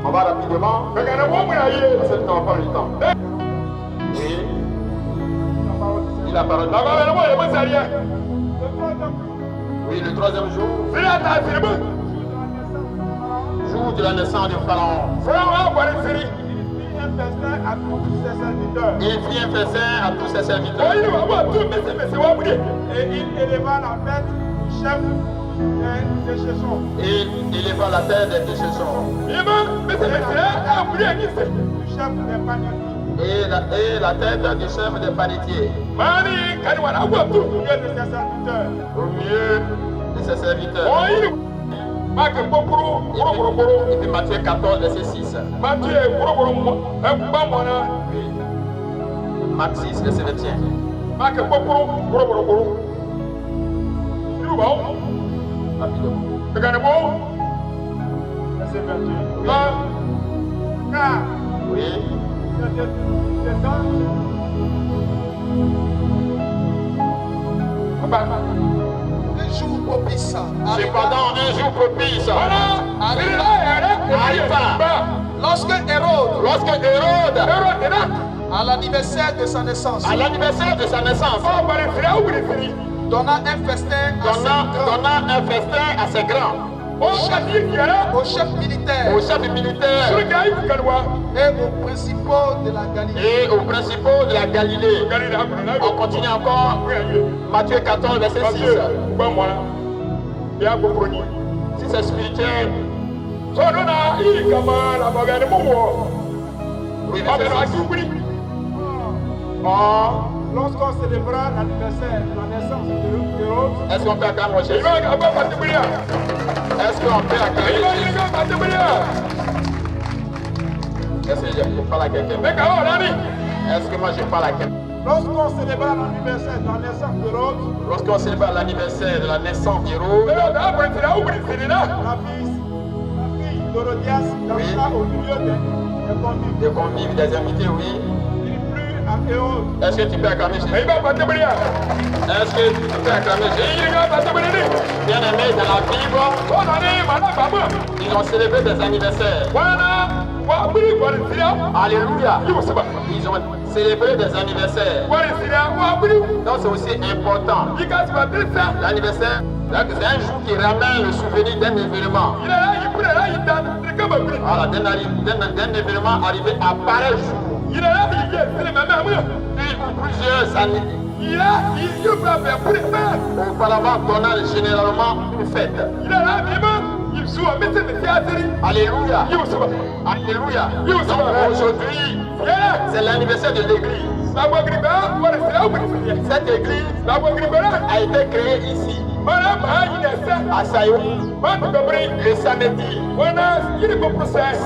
On va rapidement. Parce que on pas le temps. Oui. Il a parlé. Oui, le troisième jour. Jour de la naissance du pharaon. Il fit un festin à tous ses serviteurs. Et il éleva la tête du chef des Chéchons. Et il éleva la tête des Chéchons. Du chef des panetiers. Et la tête du chef des panetiers. Au milieu de ses serviteurs. Et puis Matthieu 14, verset 6. Marc 6, verset 21. Rapidement. Verset 21. Car Oui. Un jour propice. Cependant, un jour propice arriva. Lorsque Hérode, à l'anniversaire de sa naissance, donna un festin à ses grands, au chef militaire aux chefs militaires et aux principaux de la Galilée. On continue encore. Matthieu 14, verset 6. Si c'est spirituel, oui, verset 6. lorsqu'on célébra l'anniversaire de la naissance d'Hérode, Est-ce qu'on peut acclamer Jésus? Est-ce qu'on peut acclamer Jésus? Est-ce que je parle à quelqu'un? Est-ce que moi je parle à quelqu'un? lorsqu'on célébra l'anniversaire de la naissance d'Hérode, Lorsqu'on célèbre l'anniversaire de la naissance d'Hérode, la fille d'Hérodias dansa au milieu des convives. des invités, oui. Il plut à Hérode. Est-ce que tu peux acclamer Jésus? Est-ce que tu peux acclamer Jésus? Bien aimé, dans la Bible, ils ont célébré des anniversaires. Alléluia. Ils ont célébré des anniversaires. Donc c'est aussi important. L'anniversaire, c'est un jour qui ramène le souvenir d'un événement. Voilà, d'un événement arrivé à pareil jour. Plusieurs années. Auparavant, on a généralement une fête. Alléluia. Alléluia. Donc aujourd'hui, c'est l'anniversaire de l'église. Cette église a été créée ici, à Sayo, le samedi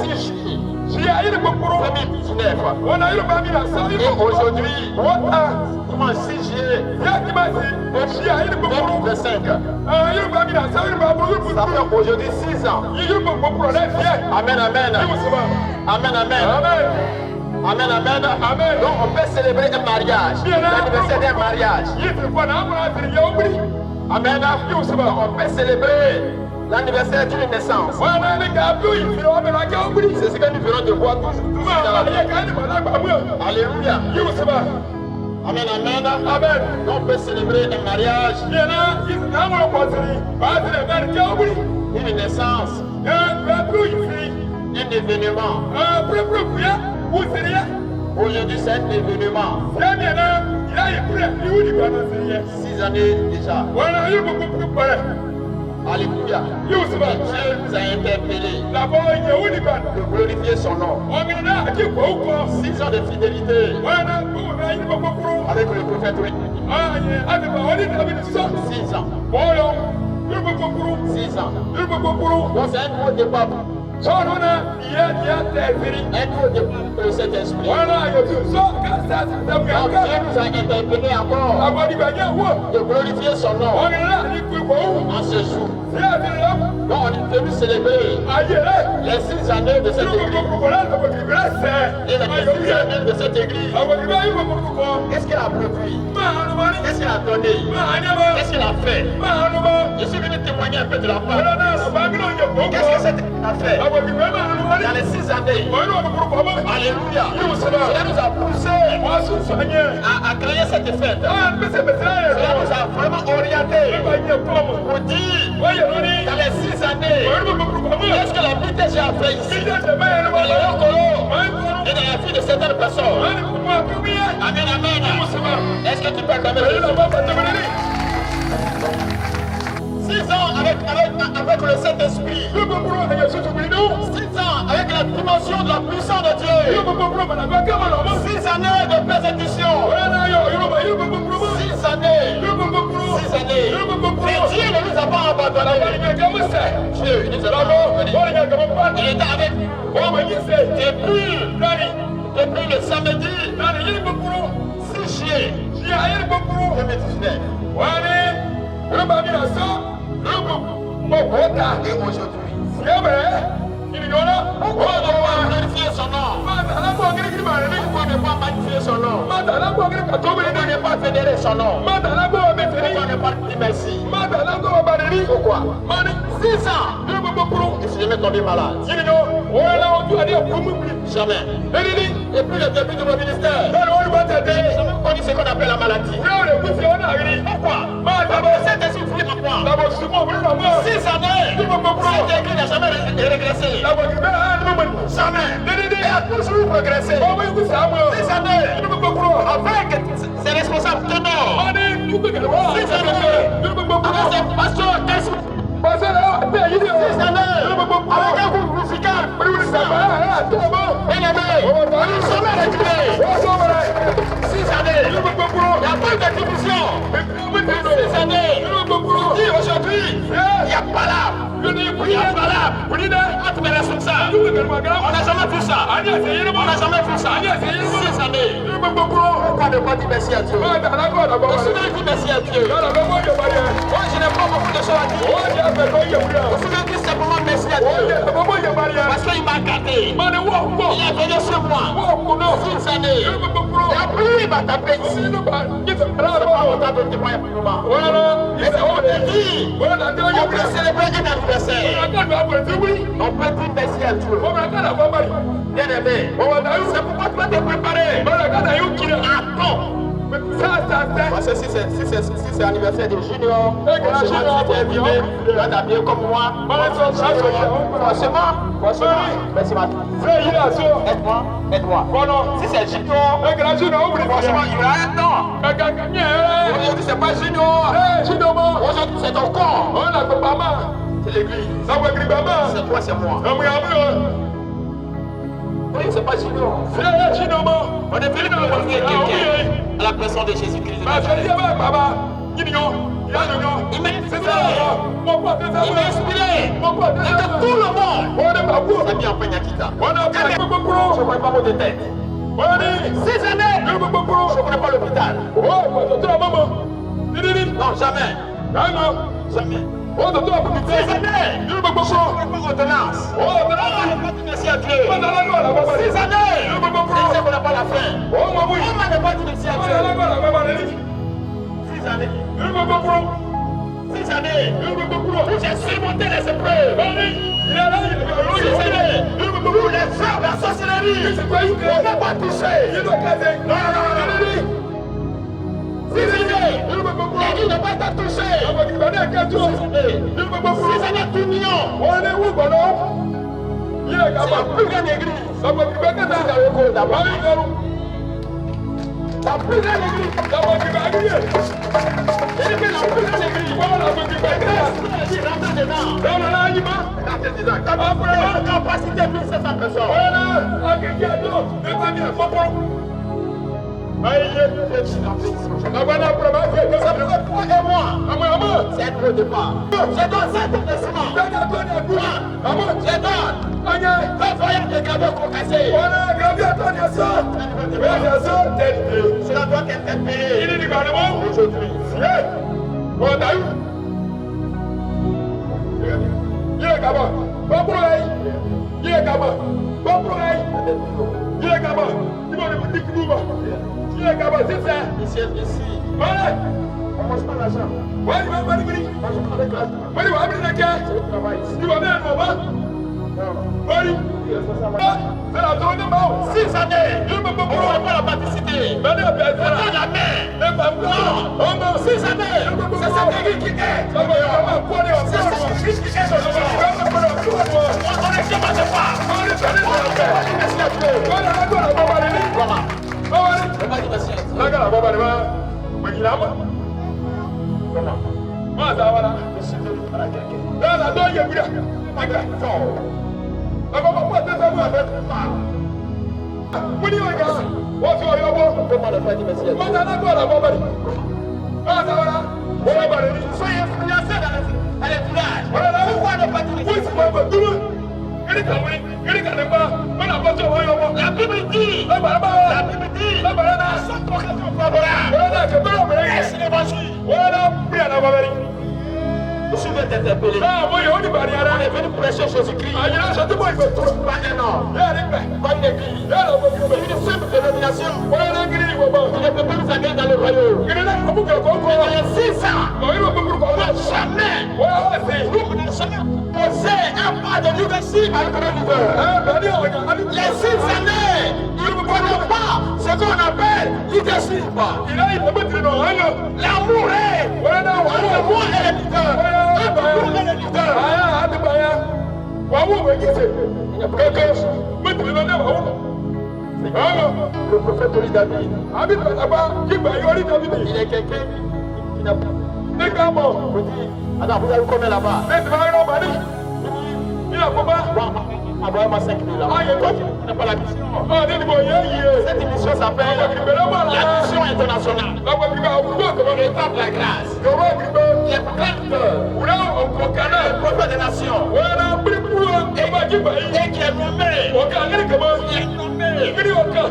6 juillet 2019. Et aujourd'hui, dimanche 6 juillet 2025. Ça fait aujourd'hui 6 ans. Amen, amen. Amen, amen. Amen, amen. Amen. Donc on peut célébrer un mariage. L'anniversaire d'un mariage. Amen. On peut célébrer l'anniversaire d'une naissance. C'est ce que nous venons de voir toujours dans la vie. Alléluia. Amen, amen. Amen. On peut célébrer un mariage. Une naissance. Un événement. Aujourd'hui c'est un événement. 6 années déjà. Alléluia. Dieu nous a interpellés de glorifier son nom. 6 ans de fidélité avec le prophète. 6 ans. 6 ans. Donc c'est un nouveau départ. Un nouveau départ de cet esprit. Donc Dieu nous a interpellés encore de glorifier son nom en ce jour. Donc on est venu célébrer les 6 années de cette église. Et les 6 années de cette église. Qu'est-ce qu'elle a produit? Qu'est-ce qu'elle a donné? Qu'est-ce qu'elle a fait? Je suis venu témoigner un peu de la part. Qu'est-ce que cette église a fait dans les 6 années? Alléluia. Cela nous a poussé à créer cette fête. Cela nous a vraiment orienté pour dire dans les 6 années, qu'est-ce que la BTG a fait ici? Dans le Yokolo et dans la vie de certaines personnes. Amen, amen. Est-ce que tu peux acclamer Jésus? 6 ans avec le Saint-Esprit. 6 ans avec la dimension de la puissance de Dieu. 6 années de persécution. 6 années. 6 années. Mais Dieu ne nous a pas abandonnés. Dieu nous a pas abandonnés. Il était avec nous depuis le samedi 6 juillet 2019. Et aujourd'hui, pourquoi ne pas magnifier son nom? Pourquoi ne pas magnifier son nom? Pourquoi ne pas fédérer son nom? Pourquoi ne pas dire merci? Pourquoi? 6 ans. Et si je m'ai tombé malade? Jamais. Depuis le début de mon ministère, j'ai jamais connu ce qu'on appelle la maladie. Pourquoi? Cet esprit en moi. 6 années. Cette église n'a jamais régressé. Jamais. Elle a toujours progressé. 6 années. Avec ses responsables ténors. 6 années. Avec ses pasteurs d'esprit. 6 années. Avec un groupe musical. Bien aimé. Nous sommes réglés. 6 années. Il n'y a pas de division. 6 années. Aujourd'hui, il n'y a pas là. Il n'y a pas là. Entre mes responsables. On n'a jamais vu ça. On n'a jamais vu ça. 6 années. Pourquoi ne pas dire merci à Dieu? On se dit merci à Dieu. Moi, je n'ai pas beaucoup de choses à dire. On se dit simplement merci à Dieu. Parce qu'il m'a gardé. Il a venu sur moi. 6 années. Et plus il m'a tapé ici. C'est pas mon temps de témoigner pour le moment. Mais on te dit, on peut célébrer un anniversaire. On peut dire merci à Dieu. Bien aimé, c'est pourquoi tu vas te préparer. Attends. Parce que si c'est l'anniversaire des juniors, tu vas t'habiller comme moi. Forcément. Merci ma aide-moi. Si c'est junior, forcément il y aura un temps. Aujourd'hui c'est pas junior. Aujourd'hui c'est ton corps. C'est l'église. C'est toi, c'est moi. Oui, c'est pas junior. On est venu pour montrer quelqu'un à la personne de Jésus-Christ. Il m'a inspiré. Et que tout le monde s'est mis en Peñakita. Je ne connais pas mot de tête. 6 années. Je ne connais pas l'hôpital. Non, jamais. 6 années. Ordonnance. On n'a pas de merci à Dieu. 6 années. Et c'est qu'on n'a pas la fin. On n'a pas de merci à Dieu. 6 années. 6 années. J'ai surmonté les épreuves. 6 années. Pour les frères de la sorcellerie. On n'a pas touché. Non. 6 années. L'église n'a pas été touchée. 6 années d'union. C'est la plus grande église. La plus grande église. Capacité 1700 personnes. Et moi, c'est un nouveau départ. Je donne 7 investissements. Je donne. Le voyage de cadeaux concassés. Cela doit être payé. Aujourd'hui. Ici. On mange pas l'argent. On mange avec l'argent. C'est le travail ici. 6 années. On ne va pas la participer. On n'a jamais. Non. 6 années. C'est cette église qui est. C'est cette église qui est aujourd'hui. On est qui va se faire. On est pas merci à Dieu. Voilà. On va dire merci à Dieu. Soyez influencés dans les villages. Pourquoi ne pas dire merci? La Bible dit, la seule occasion favorable, c'est l'évangile. Je suis venu t'interpeller. On est venu prêcher Jésus-Christ. Pas un an, pas une église, une simple dénomination. Il ne peut pas nous amener dans le royaume. Mais dans les 6 ans, on n'a jamais posé un pas de leadership avec le leader. Les 6 années, il ne connaît pas ce qu'on appelle leadership. L'amour est entre moi et le leader. Le prophète Oli David, il est quelqu'un qui n'a pas. Alors vous avez combien là-bas? Envoyez-moi 5 000 là. Tu n'as pas la mission. Cette mission s'appelle la mission internationale. L'état de la grâce. Les prophètes des nations. Et qui est nommé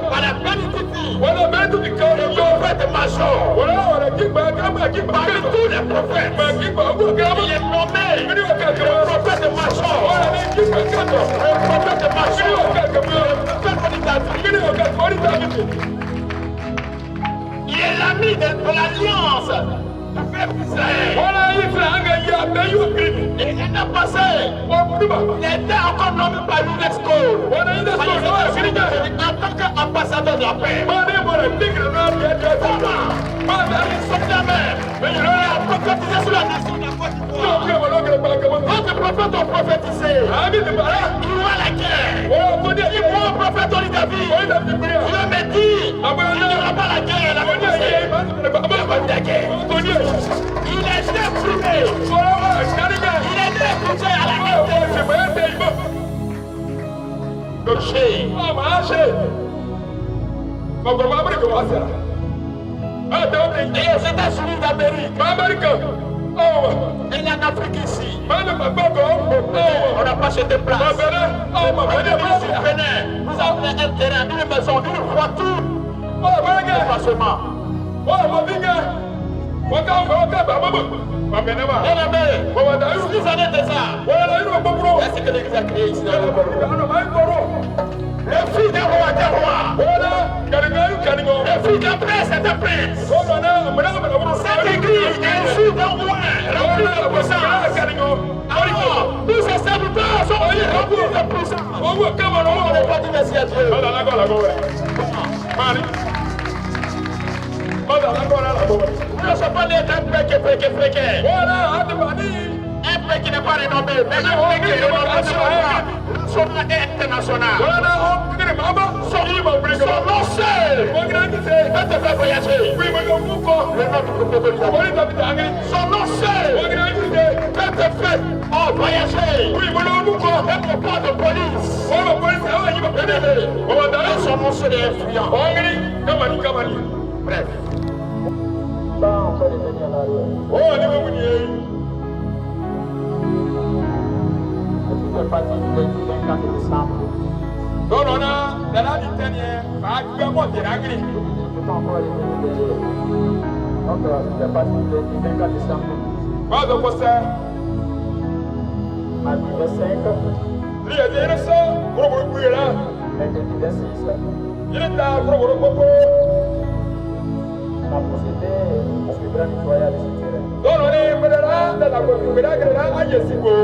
par la bénédiction du prophète major. Parmi tous les prophètes, il est nommé le prophète major. Il est l'ami de l'alliance du peuple d'Israël. Et l'année passée, il était encore nommé par l'UNESCO en tant qu'ambassadeur de la paix. Mais il a prophétisé sur la nation de la Côte d'Ivoire. Votre prophète a prophétisé. Il voit la guerre. Il voit le prophète Oli David. Il me dit il n'y aura pas la guerre. Il est déprimé. Il est déprimé à la guerre. Et aux États-Unis d'Amérique. Et en Afrique ici. On n'a pas acheté place. Vous avez un terrain, une maison, une voiture. Pas seulement. 6 années de ça. Est-ce que l'Église a créé ici dans le monde? Les filles d'un roi, les filles d'un prince, c'est un prince. Cette église est une fille d'un roi, remplie de puissance. Alors, tous ces serviteurs sont remplis de puissance. On n'est pas dit merci à Dieu. Nous ne sommes pas des péqués. Un pays qui n'est pas renommé, mais un pays qui est renommé international. Son nom seul peut te faire voyager. Son nom seul peut te faire voyager. Être pas de police. Son nom seul est influent. Bref. C'est parti du 24 décembre. Donc, on a la dernière, donc, c'est parti du 24 décembre. Pas de quoi ça? Mardi 25. Il y a des raisons, gros là. Mercredi 26. Il est là, gros. La procédure suivra le nettoyage de ce terrain. Donc, on est là, dans la commune, à Yessigo.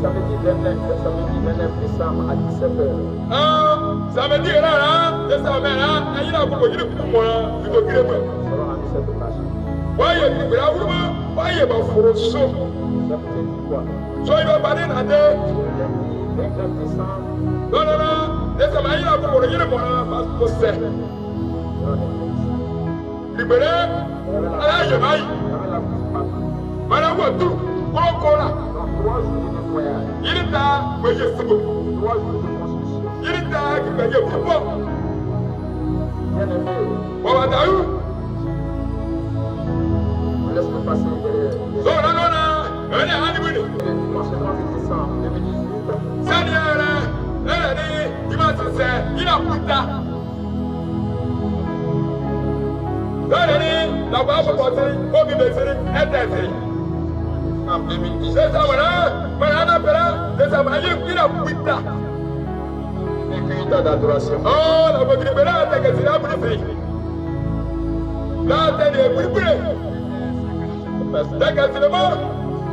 Samedi 29 décembre à 17h. Samedi là, décembre là, il y a beaucoup de gens qui Why you for so? So you are bad in a day. No, there's a man for you to say. Libera, I want to Coca-Cola. Il est là, mais il est fou. Il est là, mais il est fou. Laisse-moi passer derrière. Non. Elle est animée. Dimanche 30 décembre 2018. Dimanche 16, il a putain. La base de porter, au milieu de série, est interdit. En 2017. C'est ça, voilà. Voilà, il a putain. Et puis, d'adoration. Oh, la voix de l'Ébéla, c'est que c'est la bouille. Là, t'es des bouilles. D'accord, c'est le mot.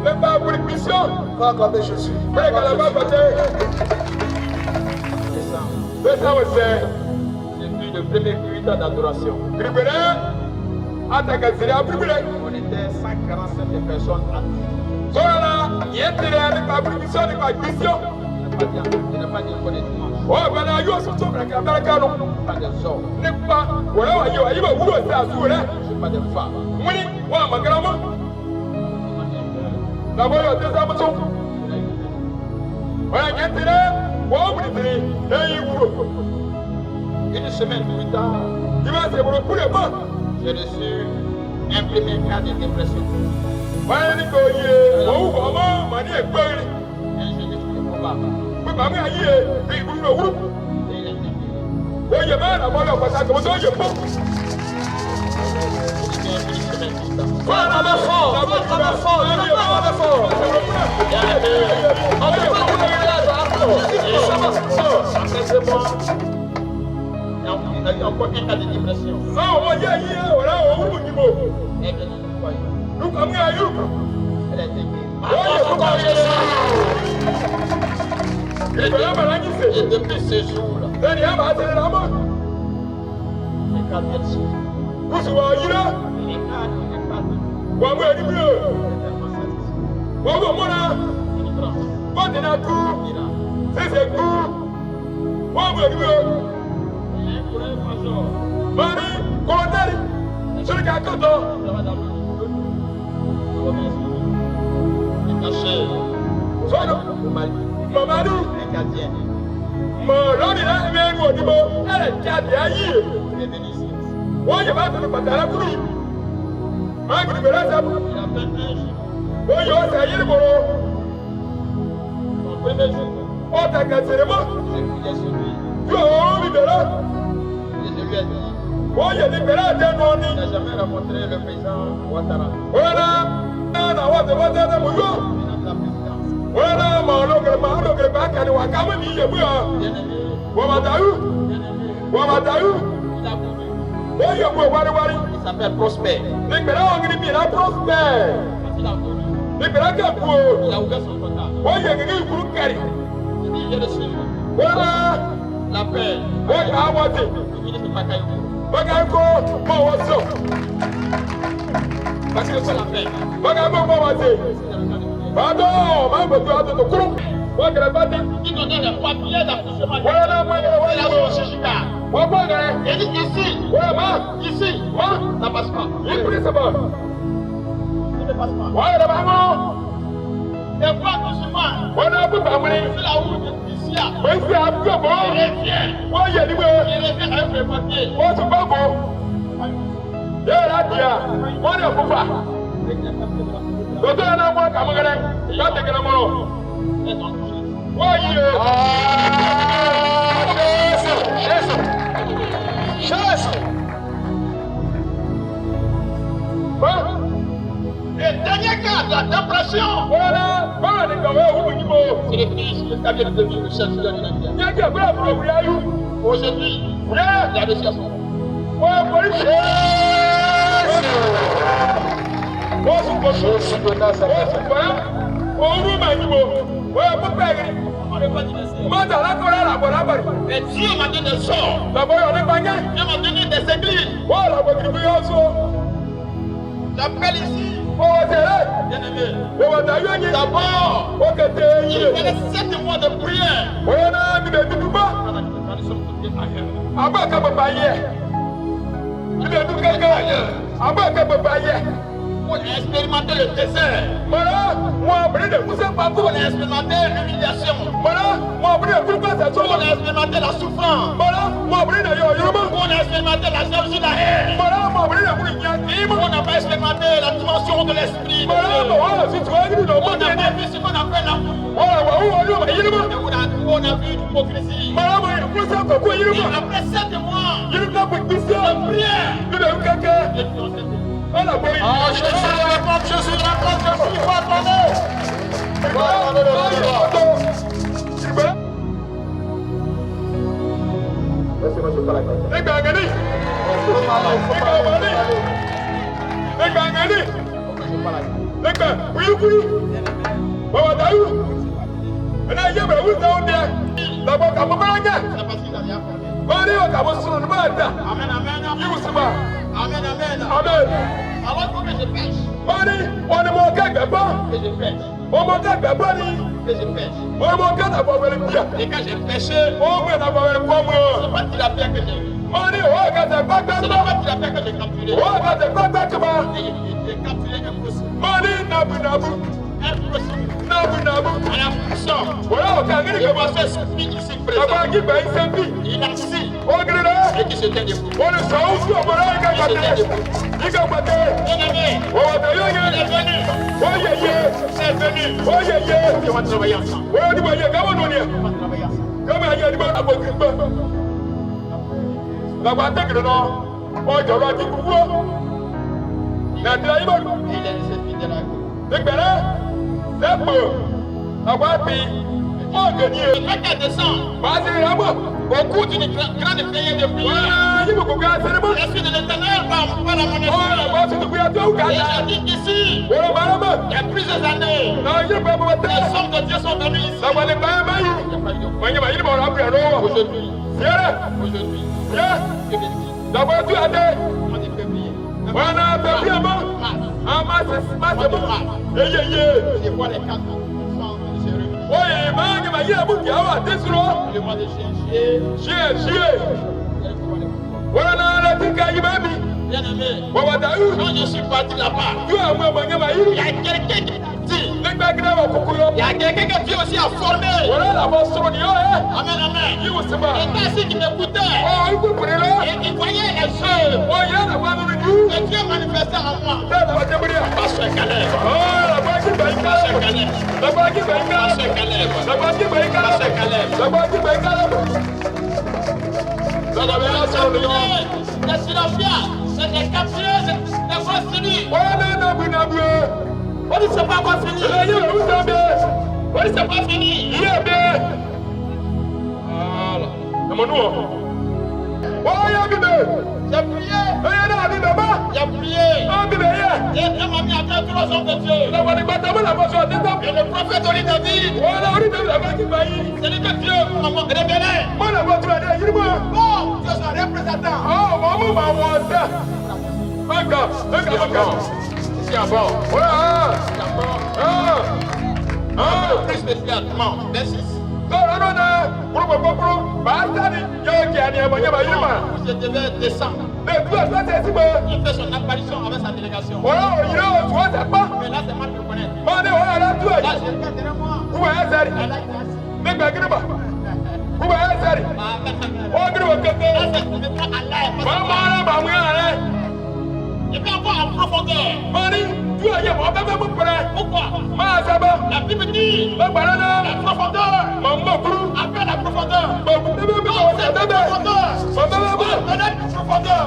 Même pas pour les missions. Pas comme Jésus. Mais quand la bas c'est ça, c'est depuis le premier culte d'adoration. Libéré, attaqué, c'est la brûlée. On était 145 personnes actives. Voilà, il y a avec la mission, avec la mission. Il n'a pas dit qu'on est dimanche. Oh, ben là, il y a surtout la canon. Pas de sort. N'est pas. Voilà, il y a où c'est à soulever. C'est pas de femmes. Oui, voilà, ma grand-mère. La voix est des amateurs. Voilà, il y a une semaine plus tard, j'ai reçu un premier cas de dépression. Un génie probable. Il y a encore un cas de dépression. Elle a été et depuis ce jour-là, c'est quand elle suit. Mamadou, Odimo, elle est Diaye. Moi, je vais te le battre à la couille. Magri Belasa, oh, yo, ça y est, le bolo. Oh, t'as cassé le mot. Tu as envie de là. Oh, il y a des pérades d'un nom. Il n'a jamais rencontré le président Ouattara. Voilà, Ouattara, voilà, malogré, pas qu'à Ouakama, il y a eu. Ouattara. Il s'appelle Prosper. Les pérades ont gagné la Prosper. Les pérades ont gagné. Il a ouvert son comptable. Oh, il y a gagné le groupe Kari. Il est dessus. Voilà. La paix. Voilà, Ouattara. Le ministre Bakayoko. Bakayoko, bon, what's up? Parce que c'est la paix. Bakayoko, bon, what's up? Pardon, même si tu as de coups. Moi, je n'ai pas dit. Qui donne les papiers d'accouchement. Voilà, moi, je vais aller Chichiga. Moi, il dit ici. Voilà, ici. Moi, ça passe pas. Il prie, c'est bon. Ça ne passe pas. Voilà, là-bas. Et quoi, accouchement? Voilà, vous parlez. C'est la route ici. Oui, c'est un peu bon. Il revient. Oui, il y a du bon. Il revient avec les papiers. Oh, c'est pas bon. Il y a là, il y a. Moi, il n'y a pas. Docteur, moi, comme il y a des gens. Voyez. Chasse. Et dernier cas d'impression. Voilà. C'est le fils de Kabila de le chef de l'Union. Aujourd'hui, il a réussi à son nom. Mais Dieu m'a donné des sorts. Dieu m'a donné des églises. J'appelle ici. Bien-aimé. D'abord, il fallait 7 mois de prière. On a expérimenté le désert. On a expérimenté l'humiliation. On a expérimenté la souffrance. On a expérimenté la jalousie, la haine. On n'a pas expérimenté la dimension de l'esprit. On n'a pas vu ce qu'on appelle l'amour. On a vu l'hypocrisie. Et après 7 mois de prière, Jésus, alors que je pêche. Et quand j'ai pêché, c'est pas de la paix que j'ai eue. C'est pas de la paix que j'ai capturé. J'ai capturé un possible. À la puissance. Je vois ce esprit ici présent. Il a ici. Et qui se tient debout. Bien-aimé, c'est venu. On va travailler ensemble. Il a laissé fidèle à vous. Le 24 décembre, au cours d'une grande prière de prière, l'Esprit de l'Éternel va à mon esprit. Et j'ai dit qu'ici, il y a plusieurs années, les hommes de Dieu sont venus ici. Aujourd'hui, D'abord, tu as dit, on est février. voilà, février, Je vois les 4 ans. oui, mais il y a beaucoup de gens qui Le mois de juillet. Voilà, la tika imami. Bien-aimé, Quand quand je suis parti là-bas, il y a quelqu'un qui a dit, Il y a quelqu'un que Dieu aussi a formé. Amen, amen. Et ainsi qui m'écoutait et qui voyait les choses que Dieu manifestait en moi. Pasteur Caleb. Pasteur Caleb. Pasteur Caleb. Pasteur Caleb. Les Syrophiens, c'est des capturés, c'est des grosses cellules. On dit c'est pas encore fini. On dit c'est pas fini. J'ai prié. J'ai prié. Et Dieu m'a mis à terre tous les hommes de Dieu. Et le prophète Oli David, c'est lui que Dieu m'a révélé. Bon, Dieu soit représentant. C'est bon. Plus spécialement, verset 6. Je devais descendre. Il fait son apparition avec sa délégation. Mais là, c'est mal de connaître. Là, j'ai le cas derrière moi. Il peut encore en profondeur. Pourquoi? La Bible dit la profondeur appelle la profondeur. C'est la profondeur.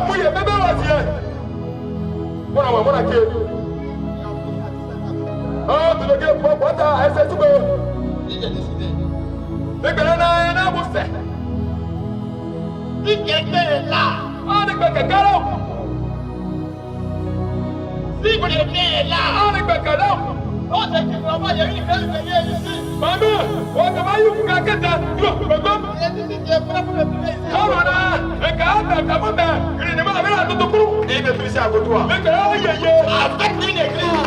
J'ai décidé. Si quelqu'un est là, si quelqu'un est là, oh, c'est qu'il y a une grande veillée ici. Et il me fait ça à côté. Avec une église. Avec une église.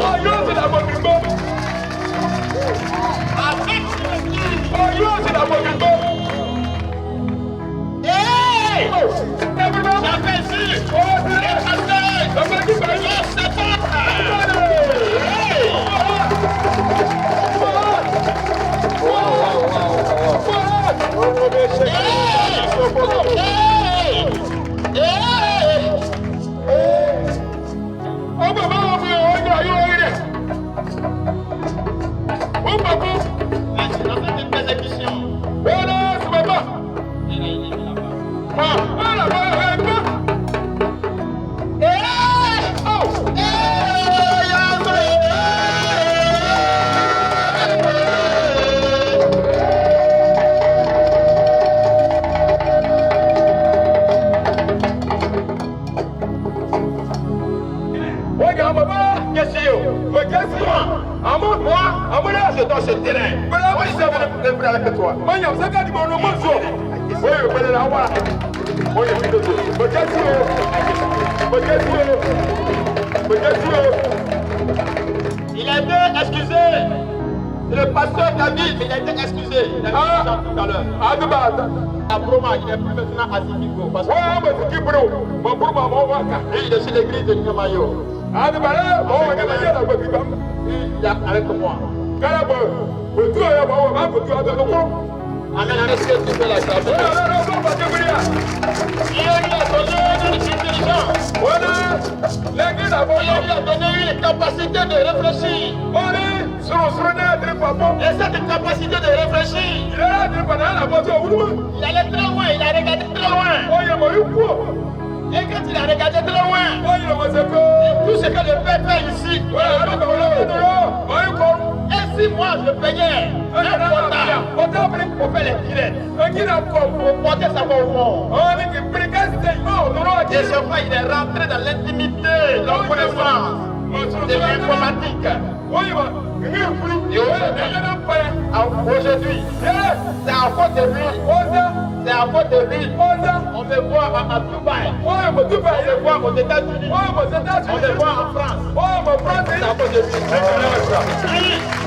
Hey! J'appelle ici. Les pasteurs. C'est pas. Je dois ce terrain. Moi, je sais pas avec toi. Moi, je sais pas mon nom. Il a été excusé. C'est le pasteur David, il a été excusé. Il a dit ça tout à l'heure. La Broma, il n'est plus maintenant à Zikigo. Et il est sur l'église de Nyamayo. Il est avec moi. Amen, est-ce que tu fais la grâce? Il lui a donné une intelligence. Il lui a donné une capacité de réfléchir. Et cette capacité de réfléchir, il allait très loin, il a regardé très loin. Et quand il a regardé très loin, tout ce que le Père fait ici, et si moi je payais un comptable pour faire les directs, pour porter sa voix au monde, et ce fois il est rentré dans l'intimité, la connaissance de l'informatique. Et aujourd'hui, c'est à cause de lui. C'est à cause de lui. On me voit à Dubaï. On me voit aux États-Unis. On me voit en France. C'est à cause de lui.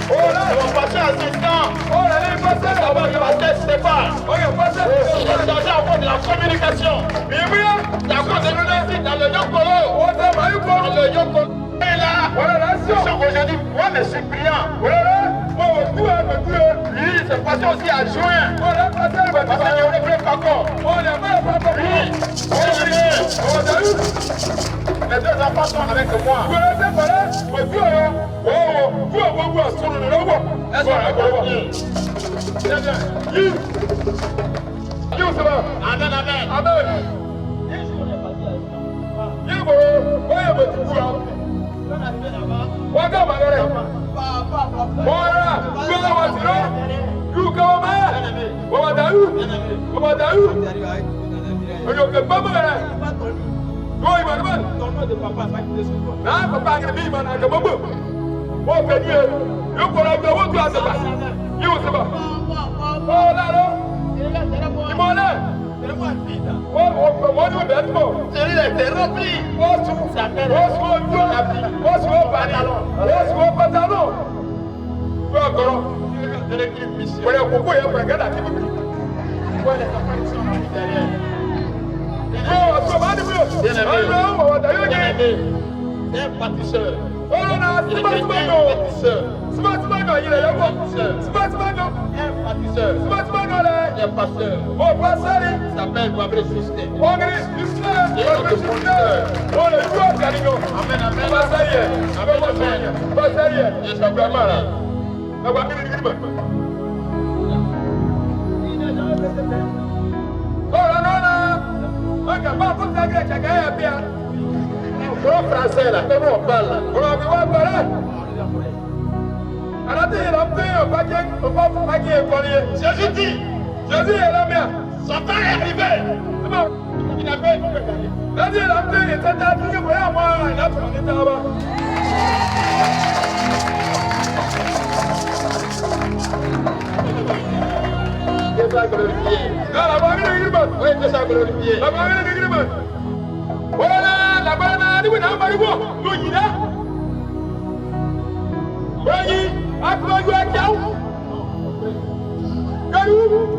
Mon pasteur assistant. Mon pasteur Stéphane. C'est à cause de la communication. C'est à cause de nous ici dans le Yokolo. Dans le Yokolo. Et là, aujourd'hui, moi, je suis brillant. Lui, c'est passé aussi à juin. Parce qu'il ne voulait pas encore. Les deux enfants sont avec moi. Amen, amen. Français là, comment on parle là? Jésus dit, Jésus est là bien. Son temps est arrivé. Il avait ça glorifié. Oui, c'est ça glorifié. Voilà, la banane, nous n'avons pas de bois. Nous y là. Voyez, à quoi vous êtes là? Galou.